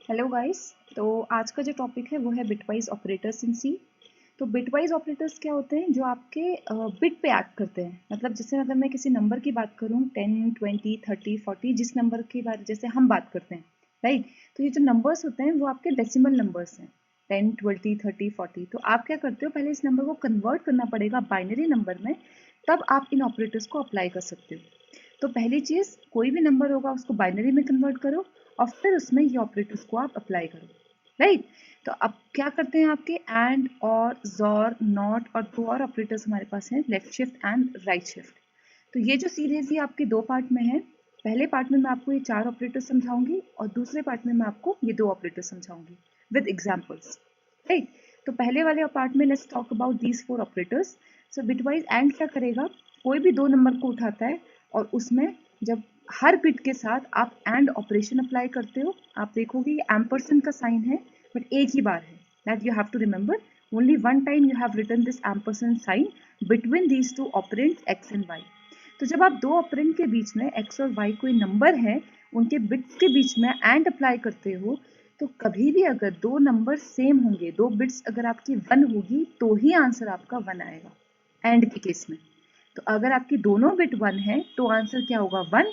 Hello guys. तो आज का जो टॉपिक है वो है बिटवाइज ऑपरेटर्स इन सी। तो बिटवाइज ऑपरेटर्स क्या होते हैं, जो आपके बिट पे एक्ट करते हैं। मतलब जैसे अगर मैं किसी नंबर की बात करूं 10, 20, 30, 40, जिस नंबर की बात जैसे हम बात करते हैं, राइट। तो ये जो नंबर्स होते हैं वो आपके डेसिमल नंबर्स हैं, 10, 20, 30, 40। तो आप क्या करते हो, पहले इस नंबर को कन्वर्ट करना पड़ेगा बाइनरी नंबर में, तब आप इन ऑपरेटर्स को अप्लाई कर सकते हो। तो पहली चीज, कोई भी नंबर होगा उसको बाइनरी में कन्वर्ट करो और फिर उसमें ये ऑपरेटर्स को आप अप्लाई करो, राइट। तो अब क्या करते हैं, आपके एंड और जोर नॉट और दो और ऑपरेटर्स हमारे पास हैं, left shift and right shift. तो ये जो सीरीज ये आपके दो पार्ट में है। पहले पार्ट में मैं आपको ये चार ऑपरेटर समझाऊंगी और दूसरे पार्ट में मैं आपको ये दो ऑपरेटर समझाऊंगी विद एग्जांपल्स, राइट। तो पहले वाले पार्ट में let's talk about these four operators. So bitwise and क्या करेगा, कोई भी दो नंबर को उठाता है और उसमें जब हर बिट के साथ आप एंड ऑपरेशन अप्लाई करते हो, आप देखोगे ये एम्परसेंड का साइन है, बट एक ही बार है। That you have to remember, only one time you have written this ampersand sign between these two operands X and Y. तो जब आप दो ऑपरेंड के बीच में एक्स और वाई कोई नंबर है, उनके बिट्स के बीच में एंड अप्लाई करते हो, तो कभी भी अगर दो नंबर सेम होंगे, दो बिट्स अगर आपकी वन होगी, तो ही आंसर आपका वन आएगा एंड के केस में। तो अगर आपकी दोनों बिट वन है तो आंसर क्या होगा, वन।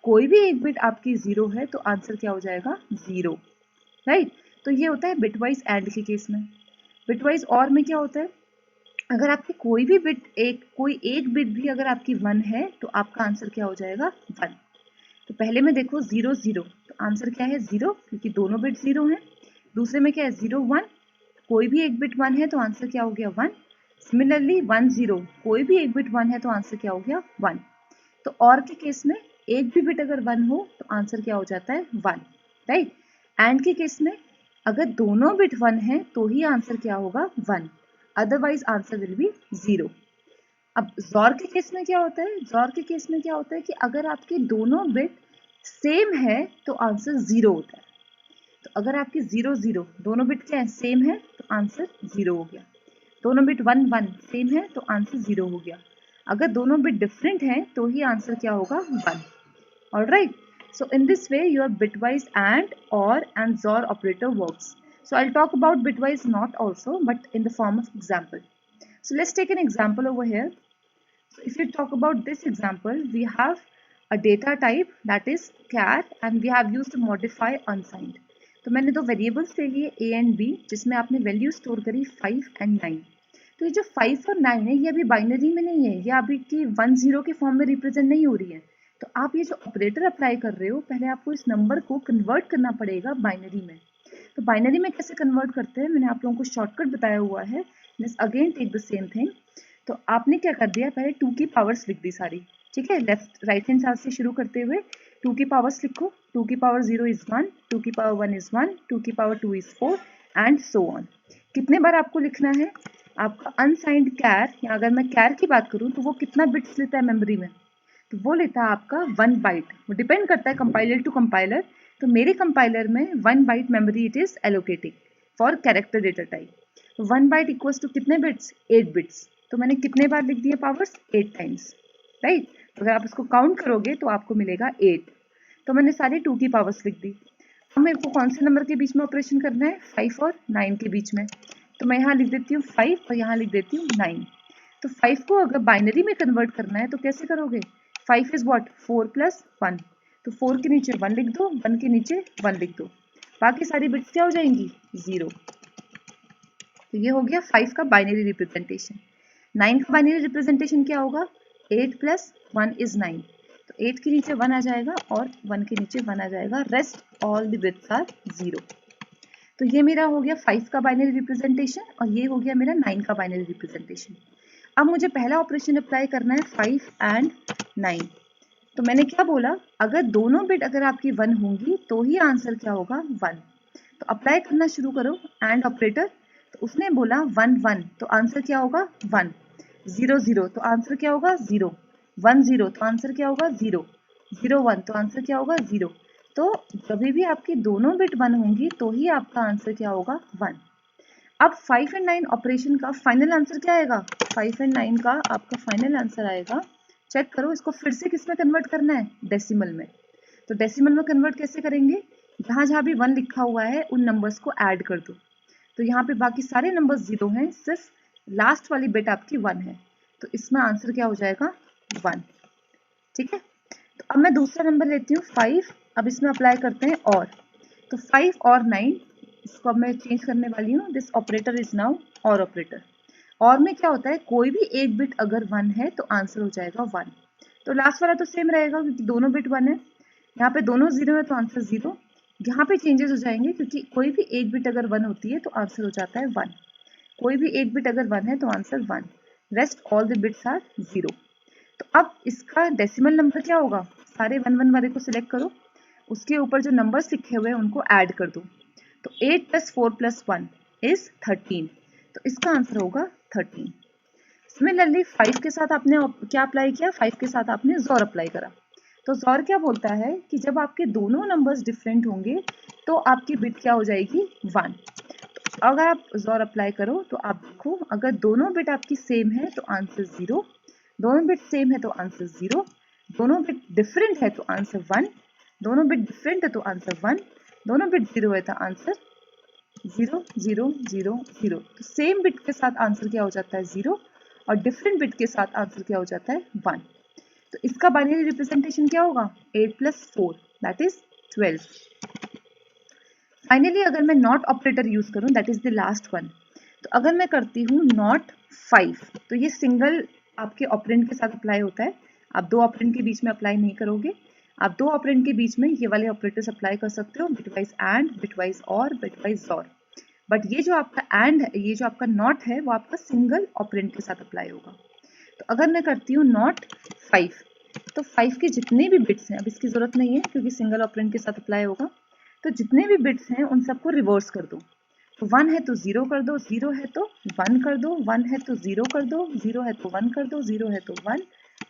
कोई भी एक बिट आपकी जीरो है तो आंसर क्या हो जाएगा, जीरो, राइट। तो ये होता है बिटवाइज एंड के केस में। बिटवाइज और में क्या होता है, अगर आपकी कोई एक बिट भी अगर आपकी वन है तो आपका आंसर क्या हो जाएगा, वन। तो पहले में देखो जीरो जीरो, तो आंसर क्या है, जीरो, क्योंकि दोनों बिट जीरो हैं। दूसरे में क्या है, जीरो वन, कोई भी एक बिट वन है तो आंसर क्या हो गया, वन। सिमिलरली वन जीरो, कोई भी एक बिट वन है तो आंसर क्या हो गया, वन। तो और के केस में एक भी बिट अगर वन हो तो आंसर क्या हो जाता है, वन, राइट। एंड के केस में अगर दोनों बिट वन है तो ही आंसर क्या होगा, one, otherwise answer will be zero. अब जोर के केस में क्या होता है, जोर के केस में क्या होता है कि अगर आपके दोनों बिट सेम है तो आंसर जीरो होता है। तो अगर आपकी जीरो जीरो दोनों बिट क्या है, सेम है, तो आंसर जीरो हो गया। दोनों बिट वन वन सेम है तो आंसर जीरो हो गया। अगर दोनों बिट डिफरेंट हैं तो ही आंसर क्या होगा, one. Alright. So in this way your bitwise and or and XOR operator works. So I'll talk about bitwise not also, but in the form of example. So let's take an example over here. So if you talk about this example, we have a data type that is char and we have used to modify unsigned. तो मैंने दो variables ले लिए a and b, जिसमें आपने value store करी 5 and 9। तो ये जो 5 और 9 है ये अभी बाइनरी में नहीं है, ये अभी की 1 0 के फॉर्म में रिप्रेजेंट नहीं हो रही है। तो आप ये जो ऑपरेटर अप्लाई कर रहे हो, पहले आपको इस नंबर को कन्वर्ट करना पड़ेगा बाइनरी में। तो बाइनरी में कैसे कन्वर्ट करते हैं, मैंने आप लोगों को शॉर्टकट बताया हुआ है। Let's again take the same thing. तो आपने क्या कर दिया, पहले 2 की पावर्स लिख दी सारी, ठीक है। लेफ्ट राइट हैंड साइड से शुरू करते हुए 2 की पावर्स लिखो। 2 की पावर 0 इज 1, 2 की पावर 1 इज 1, 2 की power 2 is 4 and so on. कितने बार आपको लिखना है, आपका अनसाइंड कैर, या अगर मैं कैर की बात करूं तो वो कितना बिट्स लेता है मेमोरी में, तो वो लेता है आपका 1 बाइट। वो डिपेंड करता है कंपाइलर टू कंपाइलर। तो मेरे कंपाइलर में 1 byte memory it is allocating for character data type. 1 byte equals to कितने बिट्स, 8 बिट्स। तो मैंने कितने बार लिख दिए पावर्स, 8 टाइम्स, राइट। तो अगर आप इसको काउंट करोगे तो आपको मिलेगा 8। तो मैंने सारी 2 की पावर्स लिख दी। अब मेरे को कौन से नंबर के बीच में ऑपरेशन करना है, 5 और 9 के बीच में। तो मैं यहाँ लिख देती हूँ 5 और यहाँ लिख देती हूँ 9। तो 5 को अगर बाइनरी में कन्वर्ट करना है तो कैसे करोगे, 5 इज वॉट, 4 प्लस 1। तो 4 के नीचे 1 लिख दो, 1 के नीचे 1 लिख दो, बाकी सारी बिट्स क्या हो जाएंगी, 0। तो ये हो गया 5 का बाइनरी रिप्रेजेंटेशन। 9 का बाइनरी रिप्रेजेंटेशन क्या होगा, 8 प्लस 1 इज 9। तो 8 के नीचे 1 आ जाएगा और 1 के नीचे 1 आ जाएगा, rest all the bits are 0। तो ये मेरा हो गया 5 का बाइनरी रिप्रेजेंटेशन और ये हो गया मेरा 9 का बाइनरी रिप्रेजेंटेशन। अब मुझे पहला ऑपरेशन अप्लाई करना है 5 एंड 9। तो मैंने क्या बोला, अगर दोनों बिट अगर आपकी 1 होंगी तो ही आंसर क्या होगा, 1। तो अप्लाई करना शुरू करो एंड ऑपरेटर। तो उसने बोला 1 1, तो आंसर क्या होगा, 1। 0 0, तो आंसर क्या होगा, 0। 1 0, तो आंसर क्या होगा, 0। 0 1, तो आंसर क्या होगा, 0। तो जब भी आपकी दोनों बिट 1 होंगी तो ही आपका आंसर क्या होगा, 1। अब 5 एंड 9 ऑपरेशन का फाइनल आंसर क्या आएगा, 5 एंड 9 का आपका फाइनल आंसर आएगा, चेक करो, इसको फिर से किस में कन्वर्ट करना है, डेसिमल में। तो डेसिमल में कन्वर्ट कैसे करेंगे, जहाँ जहाँ भी 1 लिखा हुआ है उन नंबर्स को ऐड कर दो। तो यहाँ पे बाकी सारे नंबर्स 0 हैं, सिर्फ लास्ट वाली बिट आपकी 1 है, तो इसमें आंसर क्या हो जाएगा 1। ठीक है, तो अब मैं दूसरा नंबर लेती हूँ 5। अब इसमें अप्लाई करते हैं और, तो 5 और 9, इसको अब मैं चेंज करने वाली हूँ। दिस ऑपरेटर इज नाउ और ऑपरेटर। और में क्या होता है, कोई भी एक बिट अगर 1 है तो आंसर हो जाएगा 1। तो लास्ट वाला तो सेम रहेगा क्योंकि दोनों बिट 1 है। यहाँ पे दोनों 0 है तो आंसर 0। यहाँ पे चेंजेस हो जाएंगे क्योंकि कोई भी एक बिट अगर 1 होती है तो आंसर हो जाता है 1। कोई भी एक बिट अगर 1 है तो answer 1। Rest all the bits are 0। तो अब इसका डेसिमल नंबर क्या होगा, सारे 1 1 वाले को सिलेक्ट करो, उसके ऊपर जो नंबर्स लिखे हुए हैं उनको ऐड कर दो। तो 8 + 4 + 1 इज 13। तो इसका आंसर होगा 13। सिमिलरली 5 के साथ आपने क्या अप्लाई किया, 5 के साथ आपने जोर अप्लाई करा। तो जोर क्या बोलता है कि जब आपके दोनों नंबर्स डिफरेंट होंगे तो आपकी बिट क्या हो जाएगी 1। तो अगर आप जोर अप्लाई करो तो आप देखो, अगर दोनों बिट आपकी सेम है तो आंसर 0, दोनों बिट सेम है तो आंसर 0, दोनों बिट डिफरेंट है तो आंसर 1, दोनों बिट डिफरेंट है तो आंसर 1, दोनों बिट 0 है तो आंसर 0 0 0 0। तो सेम बिट के साथ आंसर क्या हो जाता है 0 और डिफरेंट बिट के साथ आंसर क्या हो जाता है 1। तो इसका बाइनरी रिप्रेजेंटेशन क्या होगा, 8 + 4 दैट इज 12। फाइनली अगर मैं नॉट ऑपरेटर यूज करूं, that is the last one. तो अगर मैं करती हूँ नॉट 5, तो ये सिंगल आपके ऑपरेंड के साथ अप्लाई होता है। आप दो ऑपरेंड के बीच में अप्लाई नहीं करोगे, आप दो ऑपरेंड के बीच में ये वाले ऑपरेटर्स अप्लाई कर सकते हो, बिटवाइज एंड, बिटवाइज और, बिटवाइज और। बट ये जो आपका एंड है, ये जो आपका नॉट है, वो आपका सिंगल ऑपरेंड के साथ अप्लाई होगा। तो अगर मैं करती हूँ नॉट 5, तो 5 के जितने भी बिट्स हैं, अब इसकी जरूरत नहीं है क्योंकि सिंगल ऑपरेंड के साथ अप्लाई होगा, तो जितने भी बिट्स हैं उन सबको रिवर्स कर दो। तो 1 है तो 0 कर दो, 0 है तो 1 कर दो, 1 है तो 0 कर दो, 0 है तो 1 कर दो, 0 है तो 1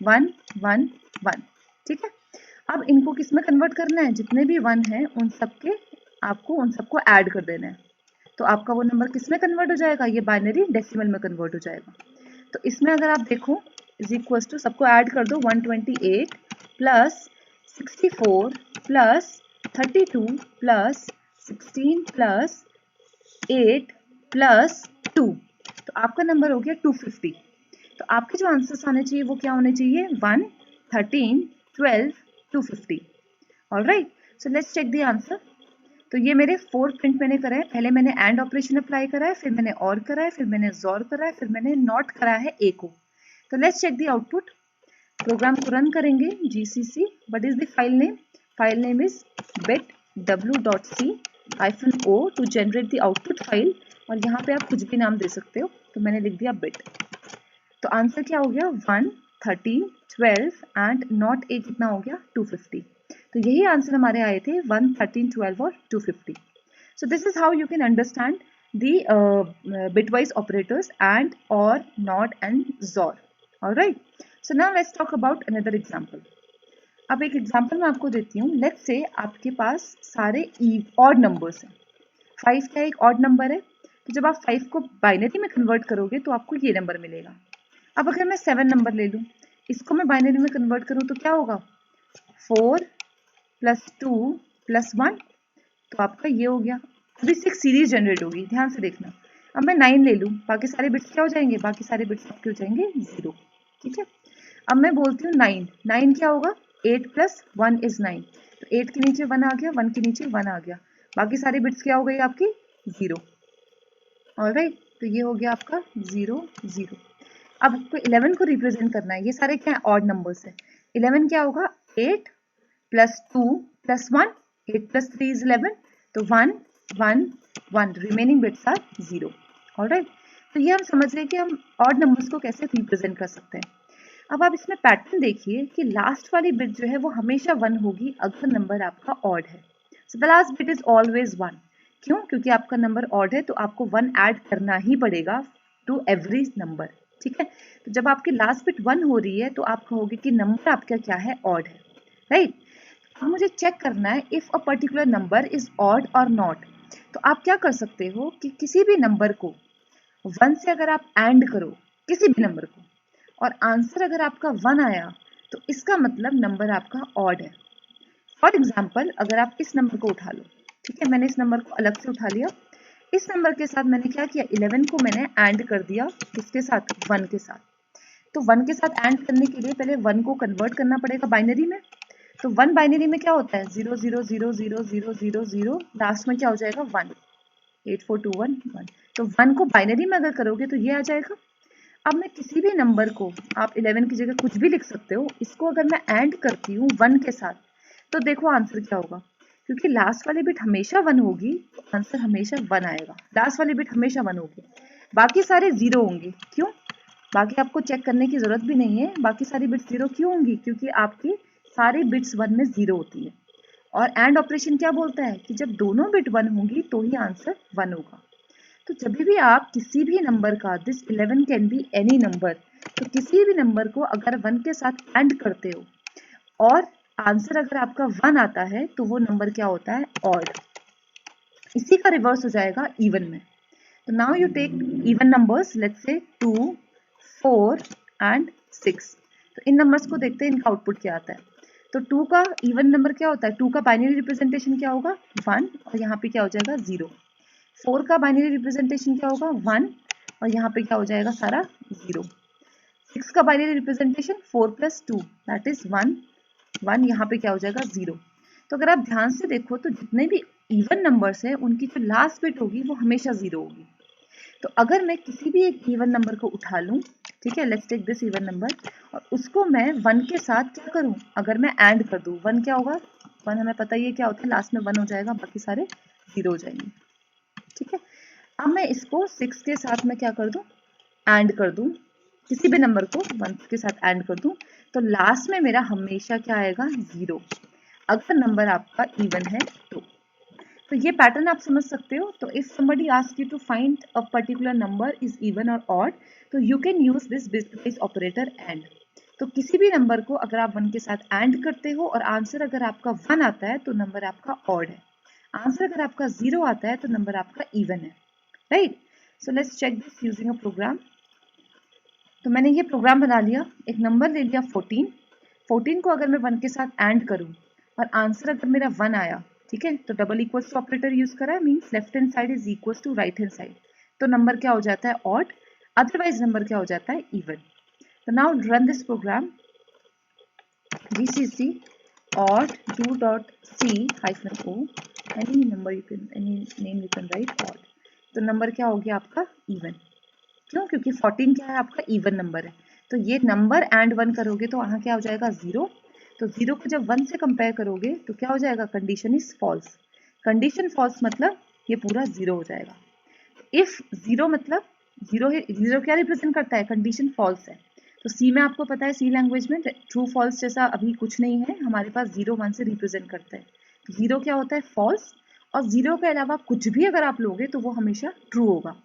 1 1 1। ठीक है, अब इनको किस में कन्वर्ट करना है, जितने भी 1 है उन सबके आपको उन सबको ऐड कर देना है। तो आपका वो नंबर किस में कन्वर्ट हो जाएगा, ये बाइनरी डेसिमल में कन्वर्ट हो जाएगा। तो इसमें अगर आप देखो इज इक्वल टू, सबको ऐड कर दो, 128 plus 64 plus 32 plus 16 plus 8 plus 2, तो आपका नंबर हो गया 250। तो आपके जो आंसर्स आने चाहिए वो क्या होने चाहिए, 1 13 12 250। Alright, so let's check the answer. तो ये मेरे 4 प्रिंट मैंने करा है। पहले मैंने एंड ऑपरेशन अप्लाई करा है, फिर मैंने और करा है, फिर मैंने जोर करा है, फिर मैंने नॉट करा है ए को। तो let's check the output. Program को रन करेंगे, GCC what is the file name, file name is bitw.c-o to generate the output file. और यहाँ पे आप कुछ भी नाम दे सकते हो, तो मैंने लिख दिया बिट। तो आंसर क्या हो गया, 1 13 12 एंड नॉट ए कितना हो गया 250। तो यही आंसर हमारे आए थे 1 13 12 और 250। So this is how you can understand the bitwise operators and, or, not and XOR. All right. So now let's talk about another example. अब एक एग्जाम्पल मैं आपको देती हूँ। लेट्स से आपके पास सारे ऑड नंबर्स हैं। 5 का एक ऑड नंबर है, तो जब आप 5 को बाइनरी में कन्वर्ट करोगे तो आपको ये नंबर मिलेगा। अब अगर मैं 7 नंबर ले लूँ, इसको मैं बाइनरी में कन्वर्ट करूँ तो क्या होगा, 4 + 2 + 1, तो आपका ये हो गया। अभी से एक सीरीज जनरेट होगी, ध्यान से देखना। अब मैं 9 ले लूँ, बाकी सारे बिट्स क्या हो जाएंगे, बाकी सारे बिट्स आपके हो जाएंगे 0। ठीक है, अब मैं बोलती हूँ 9, 9 क्या होगा, 8 + 1 इज 9। तो 8 के नीचे 1 आ गया, 1 के नीचे 1 आ गया, बाकी सारी बिट्स क्या हो गई आपकी 0। ऑलराइट, तो ये हो गया आपका 0 0। अब आपको 11 को रिप्रेजेंट करना है, ये सारे क्या है, ऑड नंबर्स है। 11 क्या होगा, 8 + 2 + 1, 8 + 3 is 11, तो 1 1 1, रिमेनिंग बिट्स आर 0। ऑलराइट, तो ये हम समझ रहे हैं कि हम ऑड नंबर्स को कैसे रिप्रेजेंट कर सकते हैं। अब आप इसमें पैटर्न देखिए कि लास्ट वाली बिट जो है वो हमेशा 1 होगी अगर नंबर आपका ऑड है। So the last bit is always 1। क्यों, क्योंकि आपका नंबर ऑड है तो आपको 1 ऐड करना ही पड़ेगा टू एवरी नंबर। ठीक है, तो जब आपकी लास्ट बिट 1 हो रही है तो आप कहोगे कि नंबर आपका क्या है, ऑड है। राइट, अब मुझे चेक करना है if a particular number is odd और नॉट। तो आप क्या कर सकते हो कि किसी भी नंबर को 1 से अगर आप एंड करो, किसी भी नंबर को, और आंसर अगर आपका 1 आया तो इसका मतलब नंबर आपका ऑड है। फॉर एग्जाम्पल, अगर आप इस नंबर को उठा लो, ठीक है, मैंने इस नंबर को अलग से उठा लिया। इस नंबर के साथ मैंने क्या किया, 11 को मैंने एंड कर दिया किसके साथ, 1 के साथ। तो 1 के साथ एंड करने के लिए पहले 1 को कन्वर्ट करना पड़ेगा बाइनरी में। तो 1 बाइनरी में क्या होता है, 0 0 0 0 0 0 0, लास्ट में क्या हो जाएगा 1, 8 4 2 1 1। तो 1 को बाइनरी में अगर करोगे तो ये आ जाएगा। अब मैं किसी भी नंबर को, आप 11 की जगह कुछ भी लिख सकते हो, इसको अगर मैं एंड करती हूँ 1 के साथ, तो देखो आंसर क्या होगा। क्योंकि लास्ट वाली बिट हमेशा 1 होगी तो आंसर हमेशा 1 आएगा। लास्ट वाली बिट हमेशा 1 होगी, बाकी सारे 0 होंगे। क्यों? बाकी आपको चेक करने की जरूरत भी नहीं है, बाकी सारी बिट्स 0 क्यों होंगी, क्योंकि आपकी सारी बिट्स 1 में 0 होती है। और एंड ऑपरेशन क्या बोलता है कि जब दोनों बिट 1 होंगी तो ही आंसर 1 होगा। तो जब भी आप किसी भी नंबर का, this 11 can be any number, तो किसी भी नंबर को अगर 1 के साथ एंड करते हो और आंसर अगर आपका 1 आता है तो वो नंबर क्या होता है, ऑड। इसी का रिवर्स हो जाएगा इवन में। तो now you take even numbers, let's say 2 4 and 6। तो इन नंबर्स को देखते हैं इनका आउटपुट क्या आता है। तो 2 का इवन नंबर क्या होता है, 2 का बाइनरी रिप्रेजेंटेशन क्या होगा, 1, और यहाँ पे क्या हो जाएगा 0। 4 का बाइनरी रिप्रेजेंटेशन क्या होगा, 1, और यहाँ पे क्या हो जाएगा सारा 0। 6 का बाइनरी रिप्रेजेंटेशन 4 + 2 दैट इज 1, 1, यहाँ पे क्या हो जाएगा 0। तो अगर आप ध्यान से देखो तो जितने भी इवन नंबर्स हैं उनकी जो लास्ट बिट होगी वो हमेशा 0 होगी। तो अगर मैं किसी भी एक इवन नंबर को उठा लूँ, ठीक है, let's take this even number, और उसको मैं 1 के साथ क्या करूँ, अगर मैं एंड कर दूँ, 1 क्या होगा, 1 हमें पता ही है क्या होता है, लास्ट में 1 हो जाएगा, बाकी सारे 0 हो जाएंगे। ठीक है, अब मैं इसको 6 के साथ मैं क्या कर दूं, एंड कर दूं, किसी भी नंबर को 1 के साथ एंड कर दूं, तो लास्ट में मेरा हमेशा क्या आएगा, 0, अगर नंबर आपका इवन है तो ये पैटर्न आप समझ सकते हो। तो if somebody asks you to find a particular number is even or odd, तो you can use this bitwise operator AND। तो किसी भी नंबर को अगर आप 1 के साथ एंड करते हो और आंसर अगर आपका 1 आता है तो नंबर आपका ऑड है, आंसर अगर आपका 0 आता है तो नंबर आपका इवन है, right. So let's check this using a program. तो मैंने ये प्रोग्राम बना लिया, एक नंबर ले लिया 14, 14 को अगर मैं 1 के साथ एंड करूं और आंसर अगर मेरा 1 आया, ठीक है, तो double equals to operator use करा है, means left hand side is equals to right hand side, तो नंबर क्या हो जाता है, ऑड, अदरवाइज नंबर क्या हो जाता है, इवन। तो now run this program, gcc odd do.c-o, any number you can, any name you can write odd। तो नंबर क्या हो गया आपका, इवन। क्यों? क्योंकि 14 क्या है आपका इवन नंबर है। तो ये नंबर एंड 1 करोगे तो वहां क्या हो जाएगा, 0। तो 0 को जब 1 से कंपेयर करोगे तो क्या हो जाएगा, condition is false. Condition false मतलब ये पूरा 0 हो जाएगा। इफ 0 मतलब 0 है, 0 क्या रिप्रेजेंट करता है, कंडीशन फॉल्स है। तो सी में आपको पता है, सी लैंग्वेज में ट्रू फॉल्स जैसा अभी कुछ नहीं है, हमारे पास 0 1 से रिप्रेजेंट करता है। तो 0 क्या होता है, फॉल्स, और 0 के अलावा कुछ भी अगर आप लोगे तो वो हमेशा ट्रू होगा।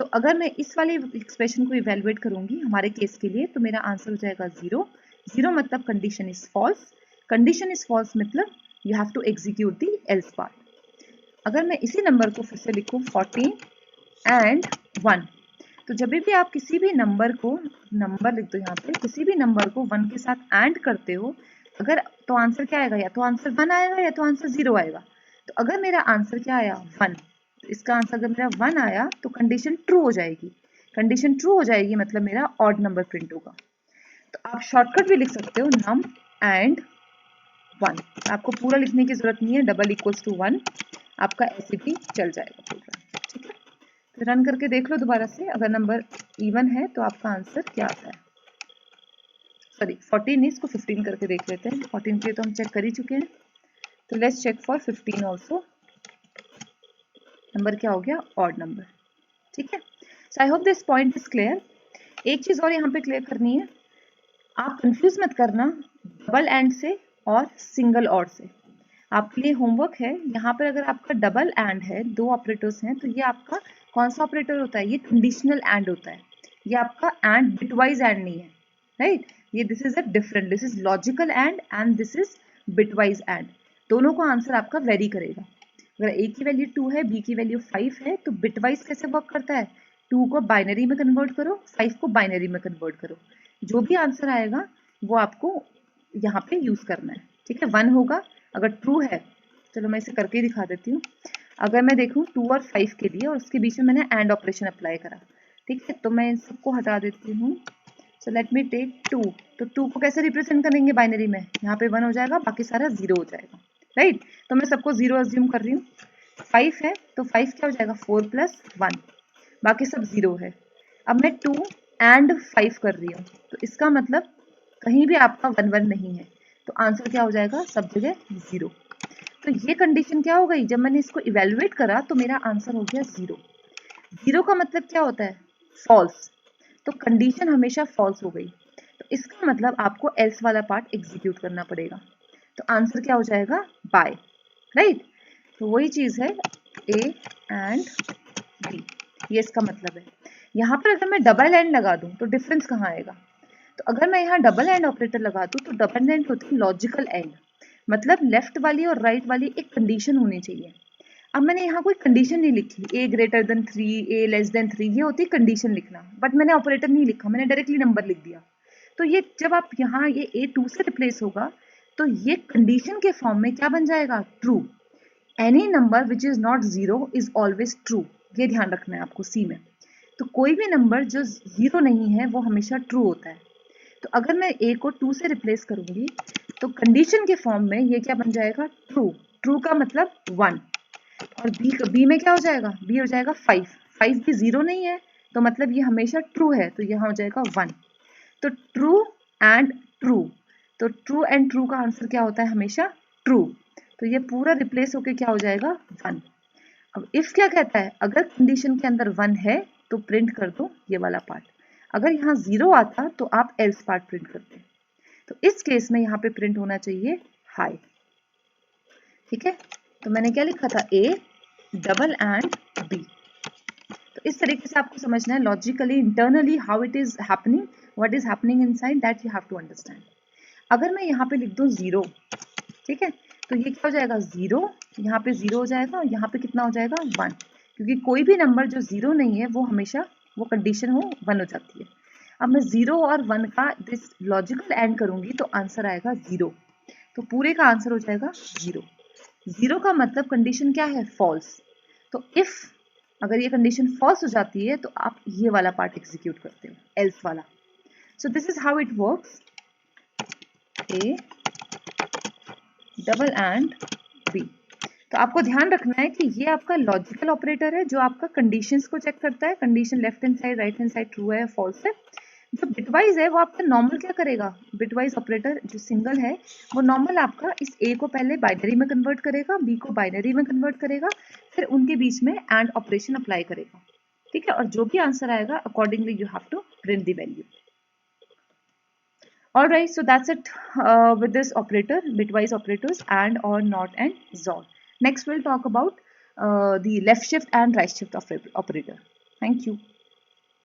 तो अगर मैं इस वाले एक्सप्रेशन को इवेलुएट करूंगी हमारे केस के लिए, तो मेरा आंसर हो जाएगा 0। 0 मतलब condition is false, condition is false मतलब you have to execute the else part. अगर मैं इसी नंबर को फिर से लिखूं 14 एंड 1, तो जब भी आप किसी भी नंबर को, नंबर लिख दो यहाँ पे, किसी भी नंबर को 1 के साथ एंड करते हो अगर, तो आंसर क्या आएगा, या तो आंसर 1 आएगा या तो आंसर 0 आएगा। तो अगर मेरा आंसर क्या आया, 1, तो इसका आंसर अगर मेरा 1 आया तो कंडीशन ट्रू हो जाएगी, कंडीशन ट्रू हो जाएगी मतलब मेरा ऑड नंबर प्रिंट होगा। तो आप शॉर्टकट भी लिख सकते हो, नम एंड 1, आपको पूरा लिखने की जरूरत नहीं है, डबल इक्वल्स टू 1, आपका ऐसे भी चल जाएगा प्रोग्राम। ठीक है, तो रन करके देख लो दोबारा से, अगर नंबर इवन है तो आपका आंसर क्या आता है। सॉरी 14 नहीं, इसको 15 करके देख लेते हैं, 14 के लिए तो हम चेक कर ही चुके हैं। तो let's check for 15 also, number क्या हो गया, ऑड नंबर। ठीक है, so I hope this point is clear. एक चीज और यहाँ पे क्लियर करनी है, आप कंफ्यूज मत करना डबल एंड से और सिंगल ऑड से। आपके लिए होमवर्क है, यहाँ पर अगर आपका डबल एंड है, 2 ऑपरेटर्स हैं, तो ये आपका कौन सा ऑपरेटर होता है, ये कंडीशनल एंड होता है। ये आपका एंड बिटवाइज एंड नहीं है, राइट। ये this is a different, this is logical and this is bitwise and. दोनों का आंसर आपका वेरी करेगा। अगर ए की वैल्यू 2 है, बी की वैल्यू 5 है, तो बिटवाइज कैसे वर्क करता है, 2 को बाइनरी में कन्वर्ट करो, 5 को बाइनरी में कन्वर्ट करो, जो भी आंसर आएगा वो आपको यहाँ पे यूज करना है। ठीक है, 1 होगा, अगर ट्रू है चलो मैं इसे करके ही दिखा देती हूँ। अगर मैं देखूँ 2 और 5 के लिए और उसके बीच में मैंने एंड ऑपरेशन अप्लाई करा, ठीक है, तो मैं इन सबको हटा देती हूँ। So let me take 2। तो 2 को कैसे रिप्रेजेंट करेंगे बाइनरी में? यहाँ पे 1 हो जाएगा, बाकी सारा 0 हो जाएगा, राइट। तो मैं सबको 0 अज्यूम कर रही हूँ। 5 है तो 5 क्या हो जाएगा? 4 + 1, बाकी सब 0 है। अब मैं 2 एंड 5 कर रही हूँ, तो इसका मतलब कहीं भी आपका 1 1 नहीं है, तो आंसर क्या हो जाएगा? सब जगह 0। तो ये कंडीशन क्या हो गई? जब मैंने इसको इवेलुएट करा तो मेरा आंसर हो गया 0। 0 का मतलब क्या होता है? फॉल्स। तो कंडीशन हमेशा फॉल्स हो गई, तो इसका मतलब आपको एल्स वाला पार्ट एग्जीक्यूट करना पड़ेगा। तो आंसर क्या हो जाएगा? Bye, right. तो वही चीज है ए एंड बी, ये इसका मतलब है। यहाँ पर अगर मैं डबल एंड लगा दूं तो डिफरेंस कहाँ आएगा? तो अगर मैं यहाँ डबल एंड ऑपरेटर लगा दूं तो डबल एंड होती है लॉजिकल एंड, मतलब लेफ्ट वाली और राइट वाली एक कंडीशन होनी चाहिए। अब मैंने यहाँ कोई कंडीशन नहीं लिखी, a > 3, a < 3, ये होती है कंडीशन लिखना, बट मैंने ऑपरेटर नहीं लिखा, मैंने डायरेक्टली नंबर लिख दिया। तो ये जब आप यहाँ ये a2 से रिप्लेस होगा तो ये कंडीशन के फॉर्म में क्या बन जाएगा? True. Any number which is not 0 is always true, ये ध्यान रखना है आपको सी में। तो कोई भी नंबर जो 0 नहीं है वो हमेशा ट्रू होता है। तो अगर मैं a को 2 से रिप्लेस करूंगी तो कंडीशन के फॉर्म में ये क्या बन जाएगा? ट्रू। ट्रू का मतलब 1। और बी में क्या हो जाएगा? बी हो जाएगा 5। 5 भी 0 नहीं है, तो मतलब ये हमेशा ट्रू है, तो यहाँ हो जाएगा 1। तो ट्रू एंड ट्रू, तो ट्रू एंड ट्रू का आंसर क्या होता है? हमेशा ट्रू। तो ये पूरा रिप्लेस होके क्या हो जाएगा? 1। अब इफ क्या कहता है? अगर कंडीशन के अंदर 1 है तो प्रिंट कर दो ये वाला पार्ट। अगर यहाँ 0 आता तो आप एल्स पार्ट प्रिंट करते। तो इस केस में यहाँ पे प्रिंट होना चाहिए हाई, ठीक है। तो मैंने क्या लिखा था? A double and B. तो इस तरीके से आपको समझना है logically internally how it is happening, what is happening inside, that you have to understand. अगर मैं यहाँ पे लिख दूं 0, ठीक है, तो ये क्या हो जाएगा? 0, यहाँ पे 0 हो जाएगा और यहाँ पे कितना हो जाएगा? 1, क्योंकि कोई भी नंबर जो 0 नहीं है वो हमेशा वो कंडीशन हो 1 हो जाती है। अब मैं 0 और 1 का दिस लॉजिकल एंड करूंगी तो आंसर आएगा 0। तो पूरे का आंसर हो जाएगा 0। 0 का मतलब कंडीशन क्या है? फॉल्स। तो इफ अगर ये कंडीशन फॉल्स हो जाती है तो आप ये वाला पार्ट एग्जीक्यूट करते हो, एल्स वाला। So this is how it works, A double and B. तो आपको ध्यान रखना है कि ये आपका लॉजिकल ऑपरेटर है जो आपका कंडीशंस को चेक करता है, condition left hand side right hand side true है फॉल्स है। जो बिटवाइज है वो आपका नॉर्मल क्या करेगा? बिटवाइज ऑपरेटर जो सिंगल है वो नॉर्मल आपका इस ए को पहले बाइनरी में कन्वर्ट करेगा, बी को बाइनरी में कन्वर्ट करेगा, फिर उनके बीच में एंड ऑपरेशन अप्लाई करेगा, ठीक है। और जो भी आंसर आएगा accordingly you have to print the value. Alright, so that's it with this operator, bitwise operators and or not and XOR. Next we'll talk about the left shift and right shift operator. Thank you.